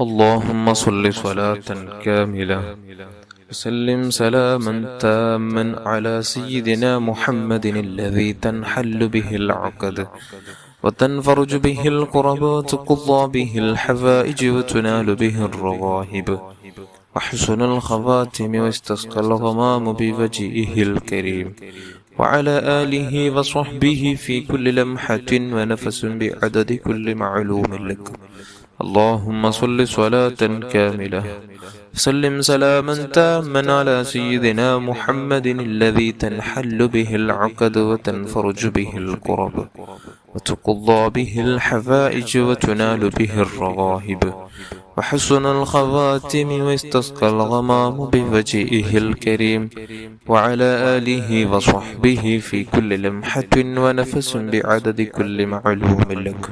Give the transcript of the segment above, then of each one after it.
اللهم صل صلاة كاملة وسلم سلاما تاما على سيدنا محمد الذي تنحل به العقد وتنفرج به الكرب وتقضى به الحوائج وتنال به الرغائب وحسن الخواتم واستسقى الغمام بوجهه الكريم وعلى آله وصحبه في كل لمحة ونفس بعدد كل معلوم لك. اللهم صل صلاة كاملة وسلم سلاما تاما على سيدنا محمد الذي تنحل به العقد وتنفرج به الكرب وتقضى به الحوائج وتنال به الرغائب وحسن الخواتم واستسقى الغمام بوجهه الكريم وعلى آله وصحبه في كل لمحة ونفس بعدد كل معلوم لك.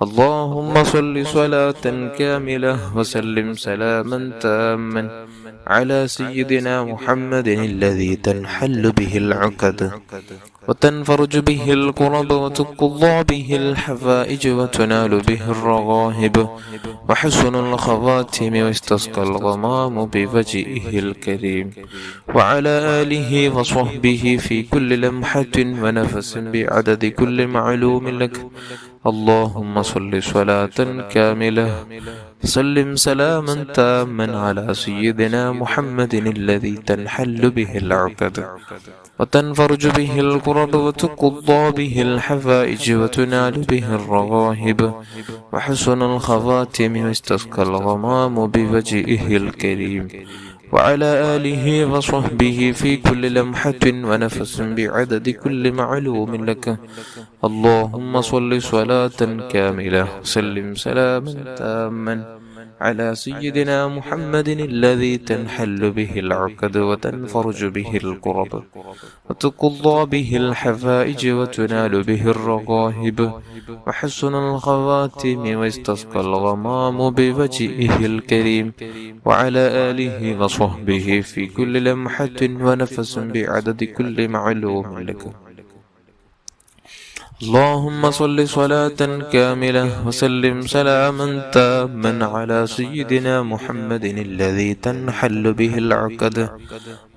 اللهم صل صلاة كاملة وسلم سلاما تاما على سيدنا محمد الذي تنحل به العقد وتنفرج به الكرب وتقضى به الحوائج وتنال به الرغائب وحسن الخواتم واستسقى الغمام بوجهه الكريم وعلى آله وصحبه في كل لمحة ونفس بعدد كل معلوم لك. اللهم صل صلاة كاملة سلم سلاما تاما على سيدنا محمد الذي تنحل به العقد وتنفرج به الكرب وتقضى به الحوائج وتنال به الرغائب وحسن الخواتم واستسقى الغمام بوجهه الكريم وعلى آله وصحبه في كل لمحة ونفس بعدد كل معلوم لك. اللهم صل صلاة كاملة سلم سلاما تاما على سيدنا محمد الذي تنحل به العقد وتنفرج به الكرب وتقضى به الحوائج وتنال به الرغائب وحسن الخواتم واستسقى الغمام بوجهه الكريم وعلى آله وصحبه في كل لمحة ونفس بعدد كل معلوم لك. اللهم صل صلاة كاملة وسلم سلاما تاما على سيدنا محمد الذي تنحل به العقد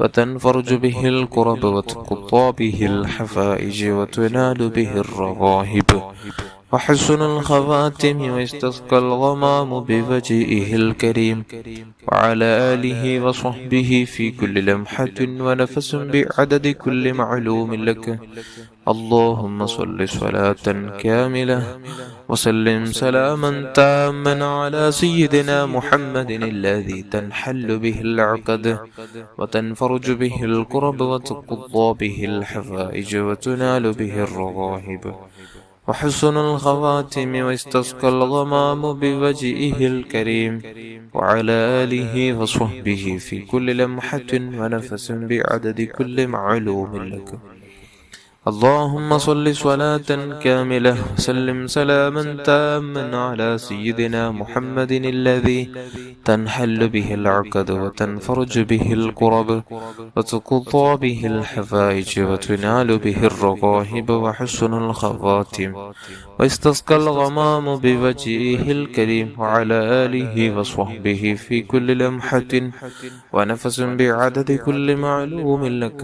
وتنفرج به الكرب وتقضى به الحوائج وتنال به الرغائب وحسن الخواتم واستسقى الغمام بوجهه الكريم وعلى آله وصحبه في كل لمحة ونفس بعدد كل معلوم لك. اللهم صل صلاة كاملة وسلم سلاما تاما على سيدنا محمد الذي تنحل به العقد وتنفرج به الكرب وتقضى به الحوائج وتنال به الرغائب وحسن الخواتم واستسقى الغمام بوجهه الكريم وعلى آله وصحبه في كل لمحة ونفس بعدد كل معلوم لك. اللهم صل صلاة كاملة وسلم سلاما تاما على سيدنا محمد الذي تنحل به العقد وتنفرج به الكرب وتقضى به الحوائج وتنال به الرغائب وحسن الخواتم واستسقى الغمام بوجهه الكريم وعلى آله وصحبه في كل لمحة ونفس بعدد كل معلوم لك.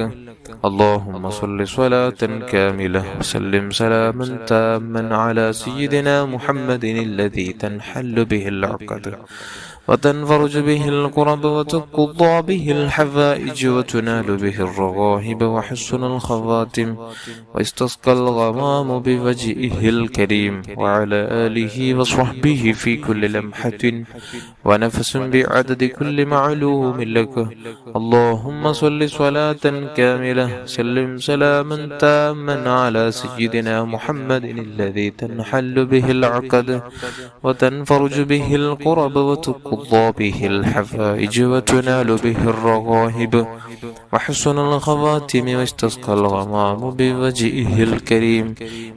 اللهم صل صلاة كاملة وسلم سلاما تاما على سيدنا محمد الذي تنحل به العقد وتنفرج به الكرب وتقضى به الحوائج وتنال به الرغائب وحسن الخواتم واستسقى الغمام بوجهه الكريم وعلى آله وصحبه في كل لمحة ونفس بعدد كل معلوم لك. اللهم صل صلاة كاملة سلم سلاما تاما على سيدنا محمد الذي تنحل به العقد وتنفرج به الكرب وتقضى به الحوائج وتنال به الرغائب وحسن الخواتم واستسقى الغمام بوجهه الكريم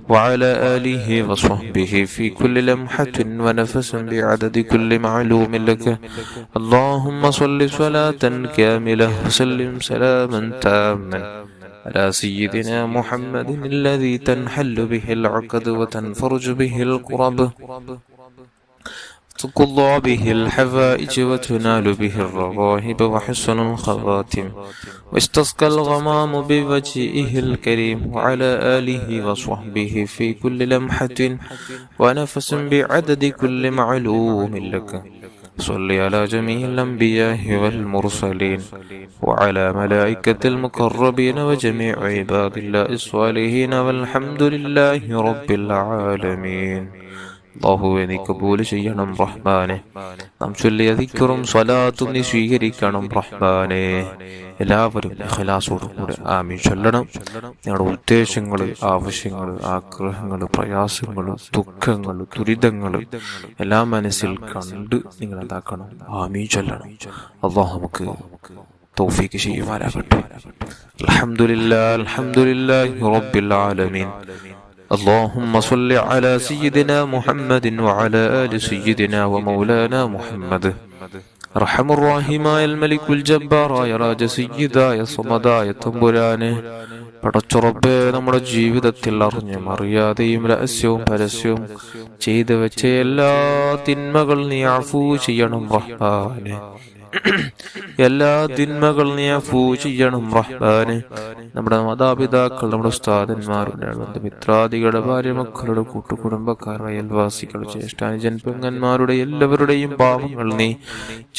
وعلى آله وصحبه في كل لمحة ونفس بعدد كل معلوم لك. اللهم صل صلاة كاملة وسلم سلاما تاما على سيدنا محمد الذي تنحل به العقد وتنفرج به الكرب تقضى به الحوائج وتنال به الرغائب وحسن الخواتم واستسقى الغمام بوجهه الكريم وعلى آله وصحبه في كل لمحة ونفس بعدد كل معلوم لك صل على جميع الأنبياء والمرسلين وعلى ملائكة المقربين وجميع عباد الله الصالحين والحمد لله رب العالمين. അല്ലാഹുവേ നീ കബൂൽ ചെയ്യണം റഹ്മാനെ. നാം ചൊല്ലിയ ദിക്റും സ്വലാത്തും നീ സ്വീകരിക്കണം റഹ്മാനെ. എല്ലാവരും ഇഖ്ലാസോടും കൂടെ ആമീൻ ചൊല്ലണം. ഞങ്ങളുടെ ഉദ്ദേശങ്ങൾ, ആവശ്യങ്ങൾ, ആഗ്രഹങ്ങൾ, പ്രയാസങ്ങൾ, ദുഃഖങ്ങൾ, ദുരിതങ്ങൾ എല്ലാം മനസ്സിൽ കണ്ട് നിങ്ങൾ എന്താക്കണം, ആമീൻ ചൊല്ലണം. അല്ലാഹു നമുക്ക് തൗഫീഖ് ചെയ്യുമാറാകട്ടെ. അൽഹംദുലില്ലാഹ് അൽഹംദുലില്ലാഹി റബ്ബിൽ ആലമീൻ. اللهم صل على سيدنا محمد وعلى آل سيدنا ومولانا محمد. أرحم الراحماയ മലിക്കുൽ ജബ്ബാറായ രാജസയ്യിദായ സമദായ തമ്പുരാനെ, പടച്ചുറപ്പേ, നമ്മുടെ ജീവിതത്തിൽ അറിഞ്ഞും അറിയാതെയും രഹസ്യവും പരസ്യവും ചെയ്തു വെച്ച എല്ലാ തിന്മകൾ നീ അഫൂ ചെയ്യണം റഹ്മാനെ. എല്ലാ തിന്മകൾ നീ അഫൂ ചെയ്യണം റഹ്മാനെ. നമ്മുടെ മാതാപിതാക്കൾ, നമ്മുടെ ഉസ്താദന്മാരുടെ ബന്ധുമിത്രാദികളുടെ ഭാര്യ മക്കളുടെ കൂട്ടുകുടുംബക്കാരുടെ അയൽവാസികൾ, ജ്യേഷ്ഠാനുജൻ പെങ്ങന്മാരുടെ എല്ലാവരുടെയും പാപങ്ങൾ നീ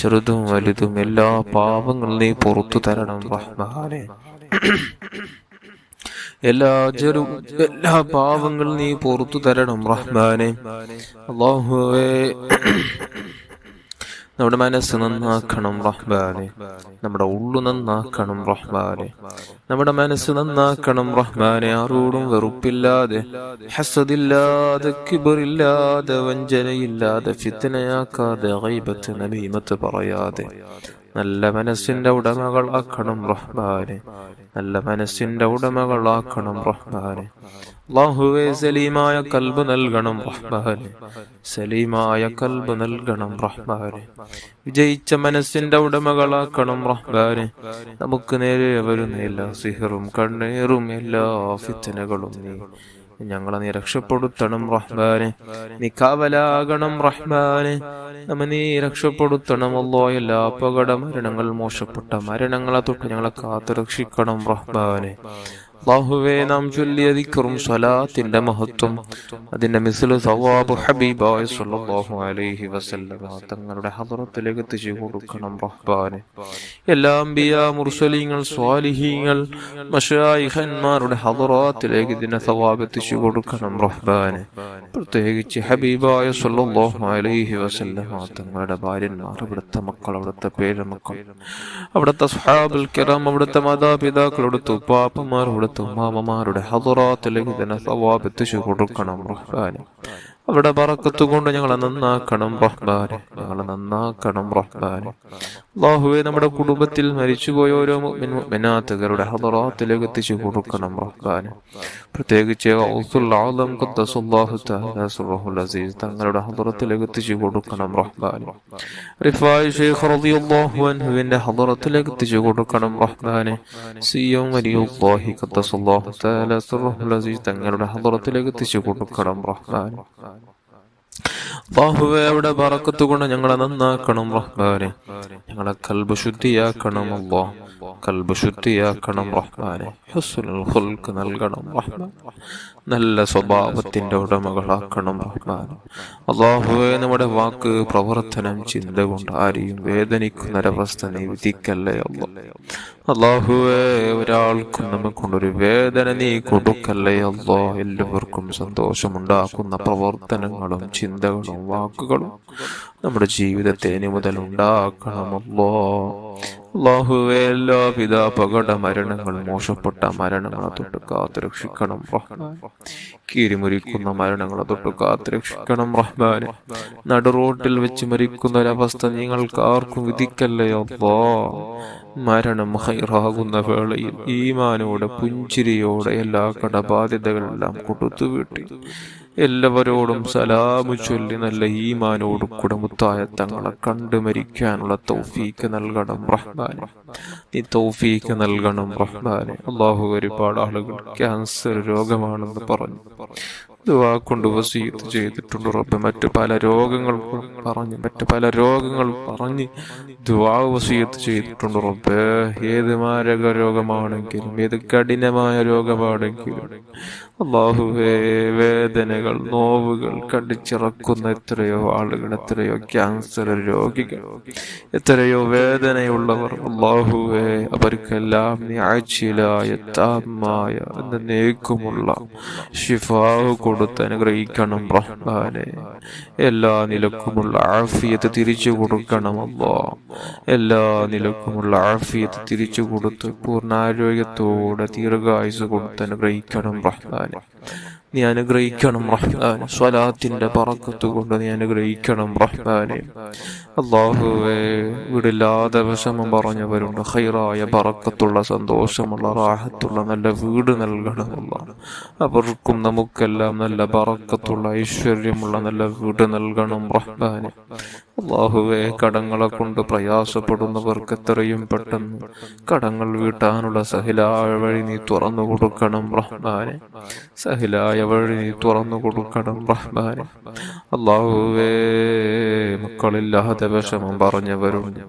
ചെറുതും വലുതും എല്ലാ പാപങ്ങൾ നീ പുറത്തു തരണം റഹ്മാനെ. എല്ലാ പാപങ്ങൾ നീ പുറത്തു തരണം റഹ്മാനെ. അല്ലാഹുവേ, നമ്മുടെ മനസ്സ് നന്നാക്കണം റഹ്മാനെ. നമ്മുടെ ഉള്ളു നന്നാക്കണം റഹ്മാനെ. നമ്മുടെ മനസ്സ് നന്നാക്കണം റഹ്മാനെ. ആരോടും വെറുപ്പില്ലാതെ, ഹസദില്ലാതെ, കിബറില്ലാതെ, വഞ്ചനയില്ലാതെ, ഫിത്നയാക്കാതെ, ഗൈബത്ത് നമീമത്ത് പറയാതെ നല്ല മനസ്സിന്റെ ഉടമകളാക്കണം റഹ്മാനെ. നല്ല മനസ്സിന്റെ ഉടമകളാക്കണം റഹ്മാനെ. അല്ലാഹുവേ, സലീമായ കൽബ് നൽകണം റഹ്മാനെ. സലീമായ കൽബ് നൽകണം റഹ്മാനെ. വിജയിച്ച മനസ്സിന്റെ ഉടമകളാക്കണം റഹ്മാനെ. നമുക്ക് നേരെ വരുന്ന എല്ലാ സിഹറും കണ്ണീറും എല്ലാ ഫിത്നകളും ഞങ്ങളെ നീ രക്ഷപ്പെടുത്തണം റഹ്മാനെ. നീ കാവലാകണം റഹ്മാനെ. നമ്മെ നീ രക്ഷപ്പെടുത്തണം അല്ലാ. എല്ലാ അപകട മരണങ്ങൾ, മോശപ്പെട്ട മരണങ്ങളെ തൊട്ട് ഞങ്ങളെ കാത്തു രക്ഷിക്കണം റഹ്മാനെ. അല്ലാഹുവേ, നാം ചൊല്ലിയ ദിക്റും സ്വലാത്തിന്റെ മഹത്വം, അതിന്റെ മിസ്ലു സവാബ് ഹബീബായ സ്വല്ലല്ലാഹു അലൈഹി വസല്ലം തങ്ങളുടെ ഹദ്റത്തിലേക്ക് എത്തിച്ചു കൊടുക്കണം റഹ്മാനെ. എല്ലാ അംബിയാ, മുർസലീങ്ങൾ, സ്വാലിഹീങ്ങൾ, മശായിഖന്മാരുടെ ഹദ്റത്തിലേക്ക് ഇതിന്റെ സവാബ് എത്തിച്ചു കൊടുക്കണം റഹ്മാനെ. പ്രത്യേകിച്ച് ഹബീബായ സ്വല്ലല്ലാഹു അലൈഹി വസല്ലം തങ്ങളുടെ ഭാര്യന്മാർ, അവിടുത്തെ മക്കൾ, അവിടുത്തെ പേരമക്കൾ, അവിടുത്തെ സ്വഹാബുൽ കിറാം, അവിടുത്തെ മാതാപിതാക്കൾ, അവിടുത്തെ ഉപ്പാപ്പമാർ, ഉമ്മാമമാരുടെ ഹദ്റാത്തിലേക്ക് തന്നെ സവാബ് എത്തിച്ചു കൊടുക്കണം റഹ്മാനെ. അവിടെ ബറക്കത്ത് കൊണ്ട് ഞങ്ങളെ നന്നാക്കണം റഹ്മാനെ. ഞങ്ങളെ നന്നാക്കണം റഹ്മാനെ. അല്ലാഹുവേ, നമ്മുടെ കുടുംബത്തിൽ മരിച്ചുപോയ ഓരോ മുഅ്മിനാത്തുകളുടെ ഹദ്റാത്തിലേക്ക് എത്തിച്ചു കൊടുക്കണം റഹ്മാനെ. പ്രത്യേകിച്ച് ഗൗസുൽ ആലം ഖദ്ദസല്ലാഹു തആല സിർറുൽ അസീസ് തങ്ങളുടെ ഹദ്റത്തിലേക്ക് എത്തിച്ചു കൊടുക്കണം റഹ്മാനെ. റിഫായി ശൈഖ് റളിയല്ലാഹു അൻഹുവിന്റെ ഹദ്റത്തിലേക്ക് എത്തിച്ചു കൊടുക്കണം റഹ്മാനെ. സിയം വലിയുല്ലാഹി ഖദ്ദസല്ലാഹു തആല സിർറുൽ അസീസ് തങ്ങളുടെ ഹദ്റത്തിലേക്ക് എത്തിച്ചു കൊടുക്കണം റഹ്മാനെ. അല്ലാഹുവേ, അവിടെ ബറക്കത്ത് കൊണ്ട് ഞങ്ങളെ നന്നാക്കണം റഹ്മാനെ. ഞങ്ങളെ കൽബ് ശുദ്ധിയാക്കണം അല്ലാഹ്. കൽബ് ശുദ്ധിയാക്കണം റഹ്മാനെ. ഹുസ്നുൽ ഖുൽഖ് നൽകണം റഹ്മാനെ. നല്ല സ്വഭാവത്തിന്റെ ഉടമകളാക്കണം റഹ്മാനെ. അല്ലാഹുവേ, നമ്മുടെ വാക്ക്, പ്രവർത്തനം, ചിന്ത കൊണ്ട് ആരെയും വേദനിക്കുന്നൊരവസ്ഥ നീ വിധിക്കല്ലേ അല്ലാഹ്. അല്ലാഹുവേ, ഒരാൾക്കും നമുക്കൊണ്ടൊരു വേദന നീ കൊടുക്കല്ലേ അല്ലാഹ്. എല്ലാവർക്കും സന്തോഷമുണ്ടാക്കുന്ന പ്രവർത്തനങ്ങളും ചിന്തകളും വാക്കുകളും നമ്മുടെ ജീവിതത്തെ ഇനി മുതൽ ഉണ്ടാക്കണം അല്ലാഹ്. അല്ലാഹുവേ, എല്ലാവിധ അപകട മരണങ്ങൾ, മോശപ്പെട്ട മരണങ്ങളെ തൊട്ട് കാത്തു രക്ഷിക്കണം റഹ്മാൻ. കീരിമുറിക്കുന്ന മരണങ്ങളെ തൊട്ട് കാത്തു രക്ഷിക്കണം റഹ്മാൻ. നടുറോട്ടിൽ വെച്ച് മരിക്കുന്ന ഒരവസ്ഥ നിങ്ങൾക്ക് ആർക്കും വിധിക്കല്ലേ അല്ലാഹ്. മരണം ഹൈറാകുന്ന വേളയിൽ ഈമാനോടെ, പുഞ്ചിരിയോടെ എല്ലാ കടബാധ്യതകളെല്ലാം കൊടുത്തു വീട്ടി എല്ലാവരോടും സലാമു ചൊല്ലി നല്ല ഈമാനോട് കുടമുത്തായ തങ്ങളെ കണ്ടു മരിക്കാനുള്ള തൗഫീക്ക് നൽകണം റഹ്മാനെ. നീ തൗഫീക്ക് നൽകണം റഹ്മാനെ. അല്ലാഹു, ഒരുപാട് ആളുകൾ ക്യാൻസർ രോഗമാണെന്ന് പറഞ്ഞു ദുആ കൊണ്ട് വസീയത്ത് ചെയ്തിട്ടുണ്ട് റബ്ബേ. മറ്റു പല രോഗങ്ങൾ പറഞ്ഞ് ദുആ വസീയത്ത് ചെയ്തിട്ടുണ്ട് റബ്ബേ. ഏത് മാരക രോഗമാണെങ്കിലും ഏത് കഠിനമായ രോഗമാണെങ്കിലും അല്ലാഹുവേ, വേദനകൾ നോവുകൾ കടിച്ചിറക്കുന്ന എത്രയോ ആളുകൾ, എത്രയോ ക്യാൻസർ രോഗികൾ, എത്രയോ വേദനയുള്ളവർ അല്ലാഹുവേ, അവർക്കെല്ലാം നീ ആജിലായ താമായ എന്നേക്കുമുള്ള ശിഫാവ് കൊടുത്ത് അനുഗ്രഹിക്കണം റഹ്മാനെ. എല്ലാ നിലക്കുമുള്ള ആഫിയത്ത് തിരിച്ചു കൊടുക്കണം അല്ലാഹ്. എല്ലാ നിലക്കുമുള്ള ആഫിയത്ത് തിരിച്ചു കൊടുത്ത് പൂർണ്ണാരോഗ്യത്തോടെ ദീർഘായുസ് കൊടുത്ത് അനുഗ്രഹിക്കണം റഹ്മാനെ. നീ അനുഗ്രഹിക്കണം റഹ്മാനെ. സ്വലാത്തിന്റെ ബറക്കത്ത് കൊണ്ട് നീ അനുഗ്രഹിക്കണം റഹ്മാനെ. അല്ലാഹുവേ, വീടില്ലാതെ വിഷമം പറഞ്ഞവരുണ്ട്. ഖൈറായ ബറക്കത്തുള്ള സന്തോഷമുള്ള റാഹത്തുള്ള നല്ല വീട് നൽകണമല്ല. അവർക്കും നമുക്കെല്ലാം നല്ല ബറക്കത്തുള്ള ഐശ്വര്യമുള്ള നല്ല വീട് നൽകണം റഹ്മാനെ. അല്ലാഹുവേ, കടങ്ങളെ കൊണ്ട് പ്രയാസപ്പെടുന്നവർക്ക് എത്രയും പെട്ടെന്ന് കടങ്ങൾ വീട്ടാനുള്ള സഹിലായ വഴി നീ തുറന്നു കൊടുക്കണം റഹ്മാനെ. സഹിലായ വഴി നീ തുറന്നു കൊടുക്കണം റഹ്മാനെ. അല്ലാഹുവേ, മക്കളില്ലാതെ വിഷമം പറഞ്ഞവരുണ്ട്.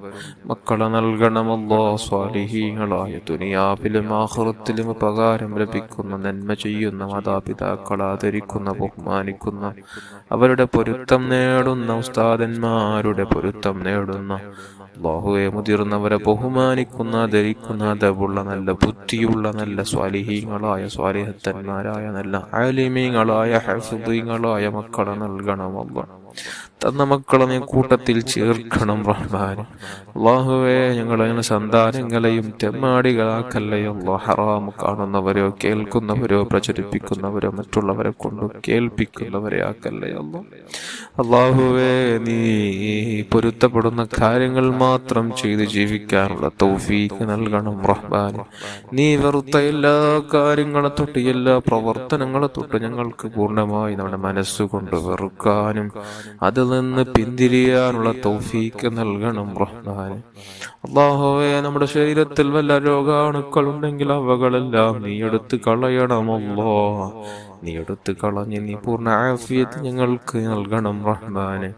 മക്കളെ നൽകണമല്ലോ. സ്വാലിഹീങ്ങളായ ദുനിയാവിലും ആഖിറത്തിലും ഉപകാരം ലഭിക്കുന്ന നന്മ ചെയ്യുന്ന മാതാപിതാക്കളെ ആദരിക്കുന്ന ബഹുമാനിക്കുന്ന അവരുടെ പൊരുത്തം നേടുന്ന ഉസ്താദന്മാരുടെ പൊരുത്തം നേടുന്ന അല്ലാഹുവേ, മുതിർന്നവരെ ബഹുമാനിക്കുന്ന ആദരിക്കുന്ന അതവുള്ള നല്ല ബുദ്ധിയുള്ള നല്ല സ്വാലിഹീങ്ങളായ സ്വാലിഹത്തന്മാരായ നല്ല ആലിമീങ്ങളായ ഹഫീദീങ്ങളായ മക്കളെ നൽകണമല്ലോ. തന്ന മക്കളെ നീ കൂട്ടത്തിൽ ചേർക്കണം റഹ്മാനെ. അല്ലാഹുവേ, ഞങ്ങളെ സന്താനങ്ങളെയും തെമ്മാടികളാക്കല്ലയോ അല്ലാഹ്. ഹറാം കാണുന്നവരോ കേൾക്കുന്നവരോ പ്രചരിപ്പിക്കുന്നവരോ മറ്റുള്ളവരെ കൊണ്ട് കേൾപ്പിക്കുന്നവരെ ആക്കല്ലയോ അല്ലാഹ്. അല്ലാഹുവേ, നീ പൊരുത്തപ്പെടുന്ന കാര്യങ്ങൾ മാത്രം ചെയ്ത് ജീവിക്കാനുള്ള തൗഫീഖ് നൽകണം റഹ്മാനെ. നീ വെറുത്ത എല്ലാ കാര്യങ്ങളെ തൊട്ട് എല്ലാ പ്രവർത്തനങ്ങളെ തൊട്ട് ഞങ്ങൾക്ക് പൂർണ്ണമായി നമ്മുടെ മനസ്സുകൊണ്ട് വെറുക്കാനും അതിൽ നിന്ന് പിന്തിരിയാനുള്ള തൗഫീഖ് നൽകണം റഹ്മാനെ. അല്ലാഹുവേ, നമ്മുടെ ശരീരത്തിൽ വല്ല രോഗാണുക്കൾ ഉണ്ടെങ്കിൽ അവകളെല്ലാം നീ എടുത്ത് കളയണമല്ലോ. നീ എടുത്ത് കളഞ്ഞ് നീ പൂർണ്ണ ആഫിയത്ത് ഞങ്ങൾക്ക് നൽകണം റഹ്മാനെ.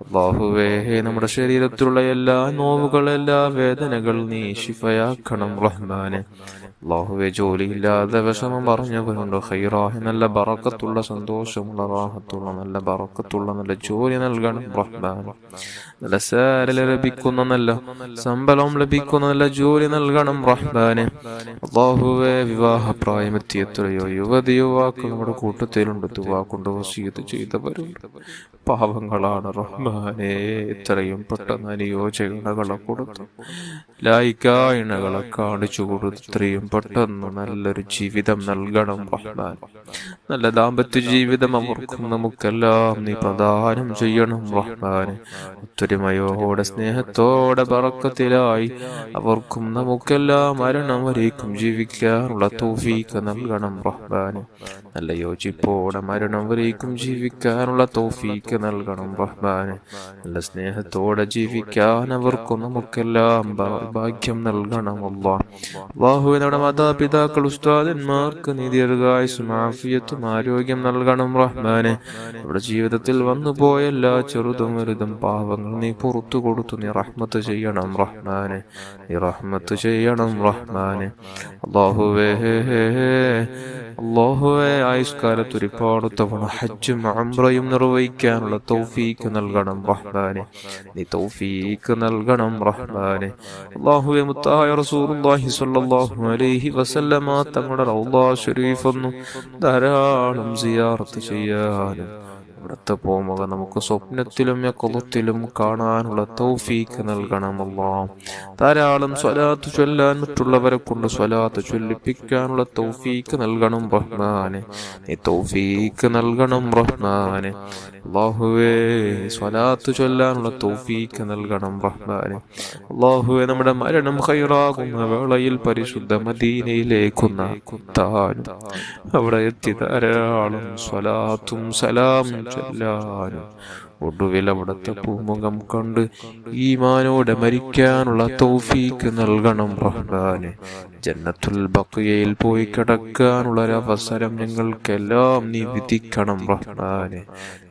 അല്ലാഹുവേ, നമ്മുടെ ശരീരത്തിലുള്ള എല്ലാ നോവുകൾ എല്ലാ വേദനകൾ നീ ശിഫയാക്കണം റഹ്മാനെ. അല്ലാഹുവേ, ജോലിയില്ലാതെ വിഷമം പറഞ്ഞവരുണ്ട്. ഖൈറായ നല്ല ബറക്കത്തുള്ള സന്തോഷമുള്ള റാഹത്തുള്ള നല്ല ബറക്കത്തുള്ള നല്ല ജോലി നൽകണം റഹ്മാനെ. നല്ല സാലറി ലഭിക്കുന്ന നല്ല ശമ്പളം ലഭിക്കുന്ന നല്ല ജോലി നൽകണം റഹ്മാനെ. അല്ലാഹുവേ, വിവാഹപ്രായമെത്തിയ എത്രയോ യുവതി യുവാക്കൾ നമ്മുടെ കൂട്ടത്തിലുണ്ട്. ദുആ കൊണ്ട് വസിയത്ത് ചെയ്തവരുണ്ട്. പാവങ്ങളാണ് റഹ്മാനെ. എത്രയും പെട്ടെന്ന് അനുയോജ്യകളെ കൊടുത്തു ലായിക്കായിണകളെ കാണിച്ചു കൊടുത്ത് എത്രയും പെട്ടെന്ന് നല്ലൊരു ജീവിതം നൽകണം റഹ്മാൻ. നല്ല ദാമ്പത്യ ജീവിതം അവർക്കും നമുക്കെല്ലാം നീ പ്രദാനം ചെയ്യണം റഹ്മാനെ. ഒത്തൊരുമയോടെ സ്നേഹത്തോടെ ബറക്കത്തിലായി അവർക്കും നമുക്കെല്ലാം മരണം വരേക്കും ജീവിക്കാനുള്ള തൗഫീഖ് നൽകണം റഹ്മാനെ. നല്ല യോജിപ്പോടെ മരണം വരേക്കും ജീവിക്കാനുള്ള തൗഫീഖ് നൽകണം റഹ്മാനെ. നല്ല സ്നേഹത്തോടെ ജീവിക്കാൻ അവർക്കും നമുക്കെല്ലാം ഭാഗ്യം നൽകണം അല്ലാഹ്. അല്ലാഹുവേ, നമ്മുടെ മാതാപിതാക്കൾ ഉസ്താദന്മാർക്ക് നീ ദീർഘായുസ്സും ആഫിയത്തും ആരോഗ്യം നൽകണം റഹ്മാനെ. നമ്മുടെ ജീവിതത്തിൽ വന്നുപോയ എല്ലാ ചെറുതും വലുതും പാവങ്ങൾ നീ പുറത്തു കൊടുത്തു നീ റഹ്മത്ത് ചെയ്യണം റഹ്മാനെ. നീ റഹ്മത്ത് ചെയ്യണം റഹ്മാനെ. അല്ലാഹുവേ, ആയുഷ്കാലത്ത് ഒരുപാട് തവണ ഹജ്ജും ഉംറയും നിർവഹിക്കാനുള്ള തൗഫീഖ് നൽകണം റഹ്മാനെ. നീ തൗഫീഖ് നൽകണം റഹ്മാനെ. അല്ലാഹുവേ, മുത്തായ റസൂലുള്ളാഹി സ്വല്ലല്ലാഹു അലൈഹി വസല്ലമ തങ്ങളുടെ റൗള ശരീഫ് ഒന്നും ധാരാളം സിയാറത്ത് ചെയ്യാനും അവിടുത്തെ പോകുമ്പോൾ നമുക്ക് സ്വപ്നത്തിലും യഖ്ളത്തിലും കാണാനുള്ള തൗഫീഖ് നൽകണമല്ലോ. ധാരാളം സ്വലാത്ത് ചൊല്ലാൻ മറ്റുള്ളവരെ കൊണ്ട് സ്വലാത്ത് ചൊല്ലിപ്പിക്കാനുള്ള തൗഫീഖ് നൽകണം റഹ്മാനെ. നീ തൗഫീഖ് നൽകണം റഹ്മാനെ. അല്ലാഹുവേ, സ്വലാത്ത് ചൊല്ലാനുള്ള തൗഫീഖ് നൽകണം റഹ്മാനെ. അല്ലാഹുവേ, നമ്മുടെ മരണം ഖൈറാകുന്ന വേളയിൽ പരിശുദ്ധ മദീനയിലേക്കുന്ന കുത്താനും അവിടെ എത്തി ധാരാളം സ്വലാത്തും സലാമും ചൊല്ലാനും ഒടുവിൽ അവിടുത്തെ പൂമുഖം കണ്ട് ഈമാനോടെ മരിക്കാനുള്ള തൗഫീക്ക് നൽകണം റഹ്മാനെ. ജന്നത്തുൽ ബഖിയയിൽ പോയി കിടക്കാനുള്ള ഒരു അവസരം ഞങ്ങൾക്കെല്ലാം നീ വിധിക്കണം റഹ്മാനെ.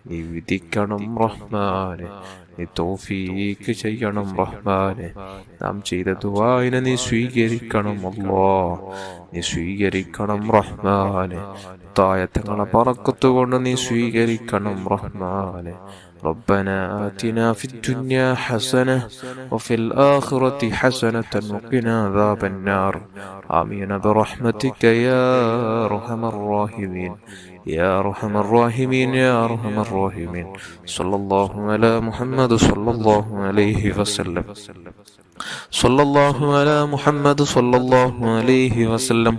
നീ വിധിക്കണം റഹ്മാനെ. നീ തൗഫീക്ക് ചെയ്യണം റഹ്മാനെ. നാം ചെയ്ത ദുആഇനെ നീ സ്വീകരിക്കണം അല്ലാഹ്. നീ സ്വീകരിക്കണം റഹ്മാനെ. തായത്തങ്ങളെ ബറക്കത്ത് കൊണ്ട് നീ സ്വീകരിക്കണം റഹ്മാനെ. ربنا آتنا في الدنيا حسنة وفي الآخرة حسنة وقنا عذاب النار آمين برحمتك يا أرحم الراحمين يا أرحم الراحمين يا أرحم الراحمين. صلى الله على محمد صلى الله عليه وسلم. صلى الله على محمد صلى الله عليه وسلم.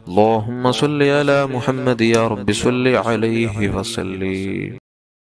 اللهم صل على محمد يا رب صل عليه وسلم.